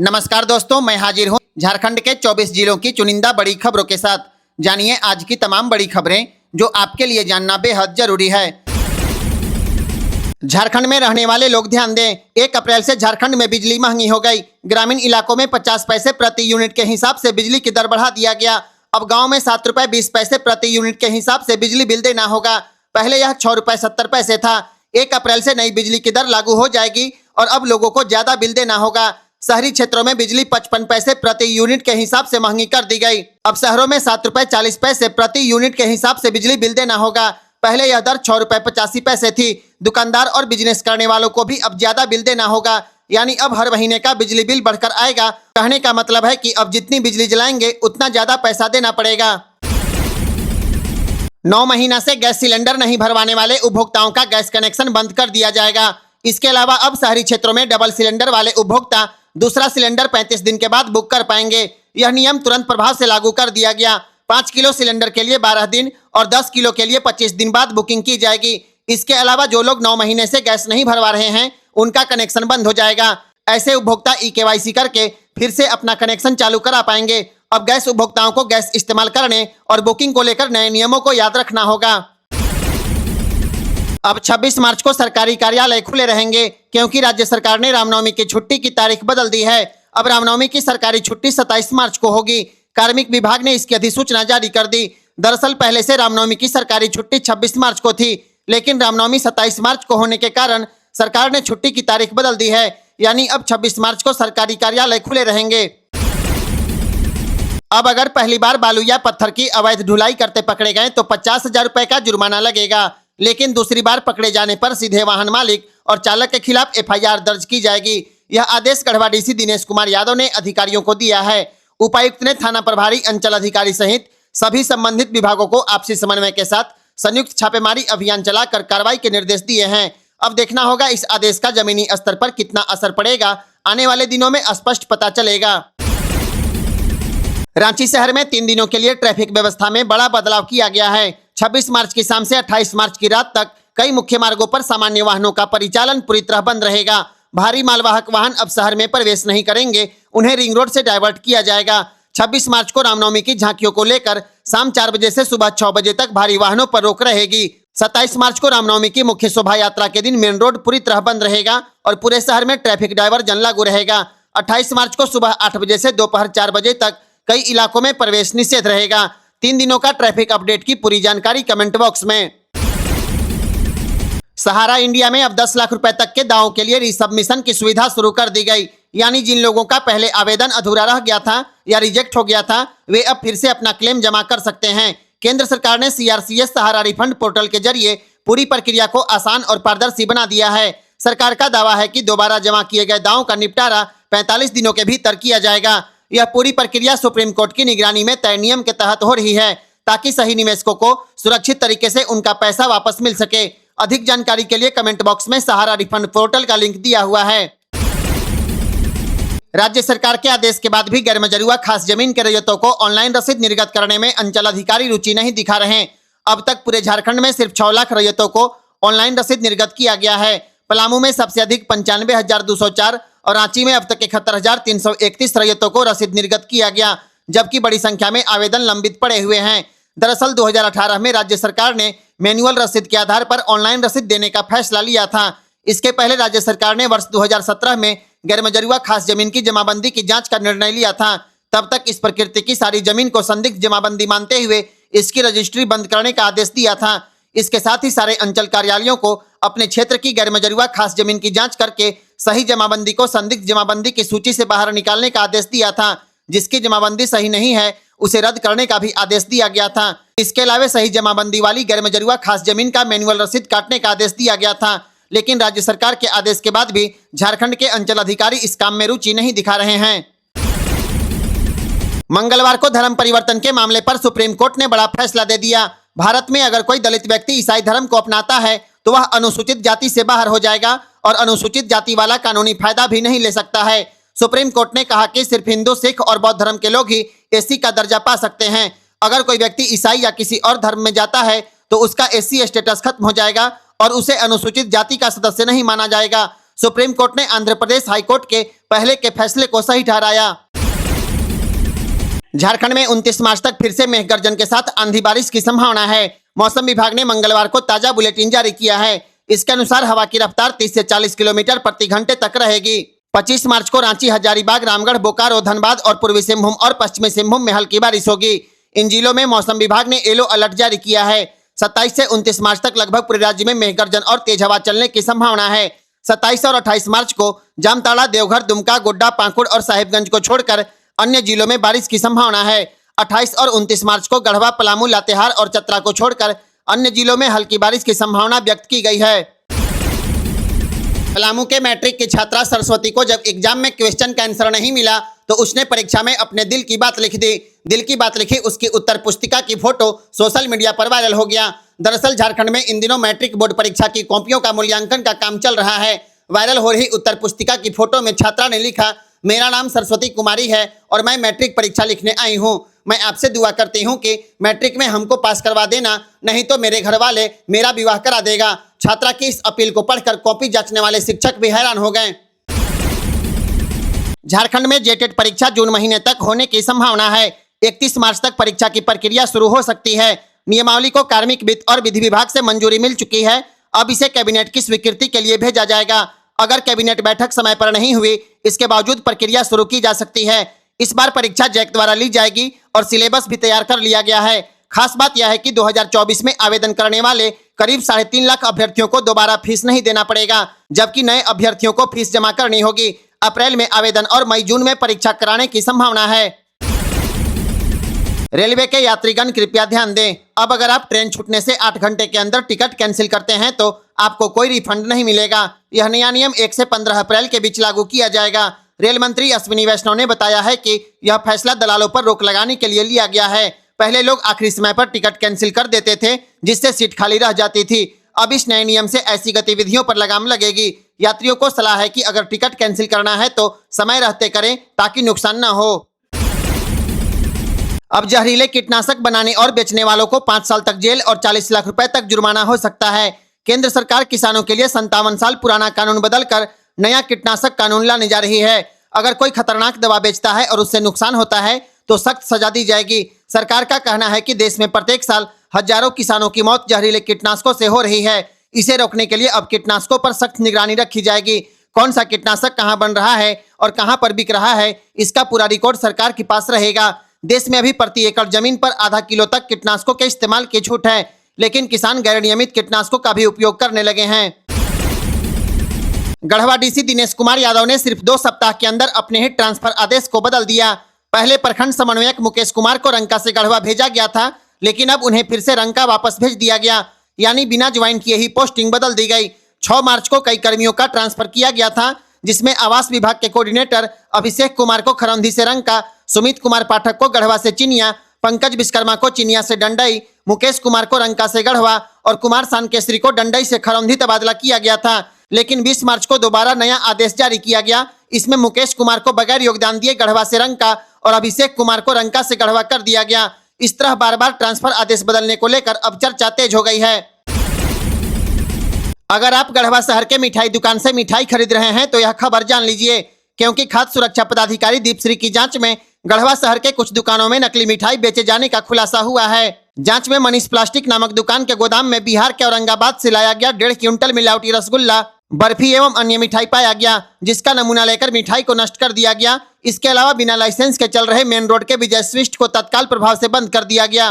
नमस्कार दोस्तों, मैं हाजिर हूं झारखंड के 24 जिलों की चुनिंदा बड़ी खबरों के साथ। जानिए आज की तमाम बड़ी खबरें जो आपके लिए जानना बेहद जरूरी है। झारखंड में रहने वाले लोग ध्यान दें, 1 अप्रैल से झारखंड में बिजली महंगी हो गई। ग्रामीण इलाकों में 50 पैसे प्रति यूनिट के हिसाब से बिजली की दर बढ़ा दिया गया। अब गाँव में 7 रुपए 20 पैसे प्रति यूनिट के हिसाब से बिजली बिल देना होगा। पहले यह 6 रुपए 70 पैसे था। 1 अप्रैल से नई बिजली की दर लागू हो जाएगी और अब लोगों को ज्यादा बिल देना होगा। शहरी क्षेत्रों में बिजली 55 पैसे प्रति यूनिट के हिसाब से महंगी कर दी गई। अब शहरों में 7 रुपए 40 पैसे प्रति यूनिट के हिसाब से बिजली बिल देना होगा। पहले यह दर 6 रुपए 85 पैसे थी। दुकानदार और बिजनेस करने वालों को भी अब ज्यादा बिल देना होगा, यानी अब हर महीने का बिजली बिल बढ़कर आएगा। कहने का मतलब है कि अब जितनी बिजली जलाएंगे उतना ज्यादा पैसा देना पड़ेगा। 9 महीना से गैस सिलेंडर नहीं भरवाने वाले उपभोक्ताओं का गैस कनेक्शन बंद कर दिया जाएगा। इसके अलावा अब शहरी क्षेत्रों में डबल सिलेंडर वाले उपभोक्ता दूसरा सिलेंडर 35 दिन के बाद बुक कर पाएंगे। यह नियम तुरंत प्रभाव से लागू कर दिया गया। 5 किलो सिलेंडर के लिए 12 दिन और 10 किलो के लिए 25 दिन बाद बुकिंग की जाएगी। इसके अलावा जो लोग 9 महीने से गैस नहीं भरवा रहे हैं उनका कनेक्शन बंद हो जाएगा। ऐसे उपभोक्ता ई-KYC करके फिर से अपना कनेक्शन चालू करा पाएंगे। अब गैस उपभोक्ताओं को गैस इस्तेमाल करने और बुकिंग को लेकर नए नियमों को याद रखना होगा। अब 26 मार्च को सरकारी कार्यालय खुले रहेंगे, क्योंकि राज्य सरकार ने रामनवमी की छुट्टी की तारीख बदल दी है। अब रामनवमी की सरकारी छुट्टी 27 मार्च को होगी। कार्मिक विभाग ने इसकी अधिसूचना जारी कर दी। दरअसल पहले से रामनवमी की सरकारी छुट्टी 26 मार्च को थी, लेकिन रामनवमी 27 मार्च को होने के कारण सरकार ने छुट्टी की तारीख बदल दी है, यानी अब 26 मार्च को सरकारी कार्यालय खुले रहेंगे। अब अगर पहली बार बालू या पत्थर की अवैध ढुलाई करते पकड़े गए तो 50,000 रुपए का जुर्माना लगेगा, लेकिन दूसरी बार पकड़े जाने पर सीधे वाहन मालिक और चालक के खिलाफ FIR दर्ज की जाएगी। यह आदेश गढ़वा DC दिनेश कुमार यादव ने अधिकारियों को दिया है। उपायुक्त ने थाना प्रभारी, अंचल अधिकारी सहित सभी संबंधित विभागों को आपसी समन्वय के साथ संयुक्त छापेमारी अभियान चलाकर कार्रवाई के निर्देश दिए हैं। अब देखना होगा इस आदेश का जमीनी स्तर पर कितना असर पड़ेगा। आने वाले दिनों में स्पष्ट पता चलेगा। रांची शहर में 3 दिनों के लिए ट्रैफिक व्यवस्था में बड़ा बदलाव किया गया है। 26 मार्च की शाम से 28 मार्च की रात तक कई मुख्य मार्गों पर सामान्य वाहनों का परिचालन पूरी तरह बंद रहेगा। भारी मालवाहक वाहन अब शहर में प्रवेश नहीं करेंगे, उन्हें रिंग रोड से डाइवर्ट किया जाएगा। 26 मार्च को रामनवमी की झांकियों को लेकर शाम 4 बजे से सुबह 6 बजे तक भारी वाहनों पर रोक रहेगी। 27 मार्च को रामनवमी की मुख्य शोभा यात्रा के दिन मेन रोड पूरी तरह बंद रहेगा और पूरे शहर में ट्रैफिक डाइवर्जन लागू रहेगा। 28 मार्च को सुबह 8 बजे से दोपहर 4 बजे तक कई इलाकों में प्रवेश निषेध रहेगा। 3 दिनों का ट्रैफिक अपडेट की पूरी जानकारी कमेंट बॉक्स में। सहारा इंडिया में अब 10 लाख रुपए तक के दावों के लिए रीसबमिशन की सुविधा शुरू कर दी गई, यानी जिन लोगों का पहले आवेदन अधूरा रह गया था या रिजेक्ट हो गया था वे अब फिर से अपना क्लेम जमा कर सकते हैं। केंद्र सरकार ने CRCS सहारा रिफंड पोर्टल के जरिए पूरी प्रक्रिया को आसान और पारदर्शी बना दिया है। सरकार का दावा है कि दोबारा जमा किए गए दावों का निपटारा 45 दिनों के भीतर किया जाएगा। यह पूरी प्रक्रिया सुप्रीम कोर्ट की निगरानी में तय नियम के तहत हो रही है, ताकि सही निवेशकों को सुरक्षित तरीके से उनका पैसा वापस मिल सके। अधिक जानकारी के लिए कमेंट बॉक्स में सहारा रिफंड पोर्टल का लिंक दिया हुआ है। राज्य सरकार के आदेश के बाद भी गैरमजरूआ खास जमीन के रैयतों को ऑनलाइन रसीद निर्गत करने में अंचल अधिकारी रुचि नहीं दिखा रहे हैं। अब तक पूरे झारखंड में सिर्फ 6 लाख रैयतों को ऑनलाइन रसीद निर्गत किया गया है। पलामू में सबसे अधिक 95,204 और रांची में अब तक 71,331 रैयतों को रसीद निर्गत किया गया, जबकि बड़ी संख्या में आवेदन लंबित पड़े हुए हैं। दरअसल 2018 में राज्य सरकार ने मैनुअल रसीद के आधार पर ऑनलाइन रसीद देने का फैसला लिया था। इसके पहले राज्य सरकार ने वर्ष 2017 में गैरमजरूआ खास जमीन की जमाबंदी की जांच का निर्णय लिया था। तब तक इस प्रकृति की सारी जमीन को संदिग्ध जमाबंदी मानते हुए इसकी रजिस्ट्री बंद करने का आदेश दिया था। इसके साथ ही सारे अंचल कार्यालयों को अपने क्षेत्र की गैरमजरूआ खास जमीन की जांच करके सही जमाबंदी को संदिग्ध जमाबंदी की सूची से बाहर निकालने का आदेश दिया था। जिसकी जमाबंदी सही नहीं है उसे रद्द करने का भी आदेश दिया गया था। इसके अलावा सही जमाबंदी वाली गैरमजरूआ खास जमीन का मैनुअल रसीद काटने का आदेश दिया गया था, लेकिन राज्य सरकार के आदेश के बाद भी झारखंड के अंचल अधिकारी इस काम में रुचि नहीं दिखा रहे हैं। मंगलवार को धर्म परिवर्तन के मामले पर सुप्रीम कोर्ट ने बड़ा फैसला दे दिया। भारत में अगर कोई दलित व्यक्ति ईसाई धर्म को अपनाता है तो वह अनुसूचित जाति से बाहर हो जाएगा और अनुसूचित जाति वाला कानूनी फायदा भी नहीं ले सकता है। सुप्रीम कोर्ट ने कहा कि सिर्फ हिंदू, सिख और बौद्ध धर्म के लोग ही SC का दर्जा पा सकते हैं। अगर कोई व्यक्ति ईसाई या किसी और धर्म में जाता है तो उसका SC स्टेटस खत्म हो जाएगा और उसे अनुसूचित जाति का सदस्य नहीं माना जाएगा। सुप्रीम कोर्ट ने आंध्र प्रदेश हाई कोर्ट के पहले के फैसले को सही ठहराया। झारखंड में 29 मार्च तक फिर से मेघ गर्जन के साथ आंधी बारिश की संभावना है। मौसम विभाग ने मंगलवार को ताजा बुलेटिन जारी किया है। इसके अनुसार हवा की रफ्तार 30 से 40 किलोमीटर प्रति घंटे तक रहेगी। 25 मार्च को रांची, हजारीबाग, रामगढ़, बोकारो, धनबाद और पूर्वी सिंहभूम और पश्चिमी सिंहभूम में हल्की बारिश होगी। इन जिलों में मौसम विभाग ने येलो अलर्ट जारी किया है। 27 से 29 मार्च तक लगभग पूरे राज्य में मेघ गर्जन और तेज हवा चलने की संभावना है। 27 और 28 मार्च को जामताड़ा, देवघर, दुमका, गोड्डा, पाकुड़ और साहिबगंज को छोड़कर अन्य जिलों में बारिश की संभावना है। 28 और 29 मार्च को गढ़वा, पलामू, लातेहार और चतरा को छोड़कर अन्य जिलों में हल्की बारिश की संभावना व्यक्त की गई है। पलामू के मैट्रिक की छात्रा सरस्वती को जब एग्जाम में क्वेश्चन का आंसर नहीं मिला तो उसने परीक्षा में अपने दिल की बात लिख दी। दिल की बात लिखी उसकी उत्तर पुस्तिका की फोटो सोशल मीडिया पर वायरल हो गया। दरअसल झारखंड में इन दिनों मैट्रिक बोर्ड परीक्षा की कॉपियों का मूल्यांकन का काम चल रहा है। वायरल हो रही उत्तर पुस्तिका की फोटो में छात्रा ने लिखा, मेरा नाम सरस्वती कुमारी है और मैं मैट्रिक परीक्षा लिखने आई हूँ। मैं आपसे दुआ करती हूँ कि मैट्रिक में हमको पास करवा देना, नहीं तो मेरे घर वाले मेरा विवाह करा देगा। छात्रा की इस अपील को पढ़कर कॉपी जांचने वाले शिक्षक भी हैरान हो गए। झारखंड में जेटेट परीक्षा जून महीने तक होने की संभावना है। 31 मार्च तक परीक्षा की प्रक्रिया शुरू हो सकती है। नियमावली को कार्मिक, वित्त और विधि विभाग से मंजूरी मिल चुकी है। अब इसे कैबिनेट की स्वीकृति के लिए भेजा जाएगा। अगर कैबिनेट बैठक समय पर नहीं हुई, इसके बावजूद प्रक्रिया शुरू की जा सकती है। इस बार परीक्षा जैक द्वारा ली जाएगी और सिलेबस भी तैयार कर लिया गया है। खास बात यह है कि 2024 में आवेदन करने वाले करीब 3.5 लाख अभ्यर्थियों को दोबारा फीस नहीं देना पड़ेगा, जबकि नए अभ्यर्थियों को फीस जमा करनी होगी। अप्रैल में आवेदन और मई-जून में परीक्षा कराने की संभावना है। रेलवे के यात्रीगण कृपया ध्यान दें, अब अगर आप ट्रेन छूटने से 8 घंटे के अंदर टिकट कैंसिल करते हैं तो आपको कोई रिफंड नहीं मिलेगा। यह नया नियम 1 से 15 अप्रैल के बीच लागू किया जाएगा। रेल मंत्री अश्विनी वैष्णव ने बताया है कि यह फैसला दलालों पर रोक लगाने के लिए लिया गया है। पहले लोग आखिरी समय पर टिकट कैंसिल कर देते थे, जिससे सीट खाली रह जाती थी। अब इस नए नियम से ऐसी गतिविधियों पर लगाम लगेगी। यात्रियों को सलाह है कि अगर टिकट कैंसिल करना है तो समय रहते करें ताकि नुकसान न हो। अब जहरीले कीटनाशक बनाने और बेचने वालों को 5 साल तक जेल और 40 लाख रुपए तक जुर्माना हो सकता है। केंद्र सरकार किसानों के लिए 57 साल पुराना कानून बदलकर नया कीटनाशक कानून लाने जा रही है। अगर कोई खतरनाक दवा बेचता है और उससे नुकसान होता है तो सख्त सजा दी जाएगी। सरकार का कहना है कि देश में प्रत्येक साल हजारों किसानों की मौत जहरीले कीटनाशकों से हो रही है। इसे रोकने के लिए अब कीटनाशकों पर सख्त निगरानी रखी जाएगी। कौन सा कीटनाशक कहां बन रहा है और कहां पर बिक रहा है, इसका पूरा रिकॉर्ड सरकार के पास रहेगा। देश में अभी प्रति एकड़ जमीन पर आधा किलो तक कीटनाशकों के इस्तेमाल की छूट है, लेकिन किसान गैर नियमित कीटनाशकों का भी उपयोग करने लगे हैं। गढ़वा डीसी दिनेश कुमार यादव ने सिर्फ 2 सप्ताह के अंदर अपने ही ट्रांसफर आदेश को बदल दिया। पहले प्रखंड समन्वयक मुकेश कुमार को रंका से गढ़वा भेजा गया था, लेकिन अब उन्हें फिर से रंका वापस भेज दिया गया, यानी बिना ज्वाइन किए ही पोस्टिंग बदल दी गई। 6 मार्च को कई कर्मियों का ट्रांसफर किया गया था, जिसमें आवास विभाग के कोऑर्डिनेटर अभिषेक कुमार को खरौंधी से रंका, सुमित कुमार पाठक को गढ़वा से चिनिया, पंकज विश्वकर्मा को चिनिया से डंडई, मुकेश कुमार को रंका से गढ़वा और कुमार सानकेसरी को डंडई से खरौंधी तबादला किया गया था। लेकिन 20 मार्च को दोबारा नया आदेश जारी किया गया। इसमें मुकेश कुमार को बगैर योगदान दिए गढ़वा से रंका और अभिषेक कुमार को रंका से गढ़वा कर दिया गया। इस तरह बार बार ट्रांसफर आदेश बदलने को लेकर अब चर्चा तेज हो गई है। अगर आप गढ़वा शहर के मिठाई दुकान से मिठाई खरीद रहे हैं तो यह खबर जान लीजिए, क्योंकि खाद्य सुरक्षा पदाधिकारी दीपश्री की जांच में गढ़वा शहर के कुछ दुकानों में नकली मिठाई बेचे जाने का खुलासा हुआ है। जांच में मनीष प्लास्टिक नामक दुकान के गोदाम में बिहार के औरंगाबाद से लाया गया 1.5 क्विंटल मिलावटी रसगुल्ला, बर्फी एवं अन्य मिठाई पाया गया, जिसका नमूना लेकर मिठाई को नष्ट कर दिया गया। इसके अलावा बिना लाइसेंस के चल रहे मेन रोड के विजय स्वीट्स को तत्काल प्रभाव से बंद कर दिया गया।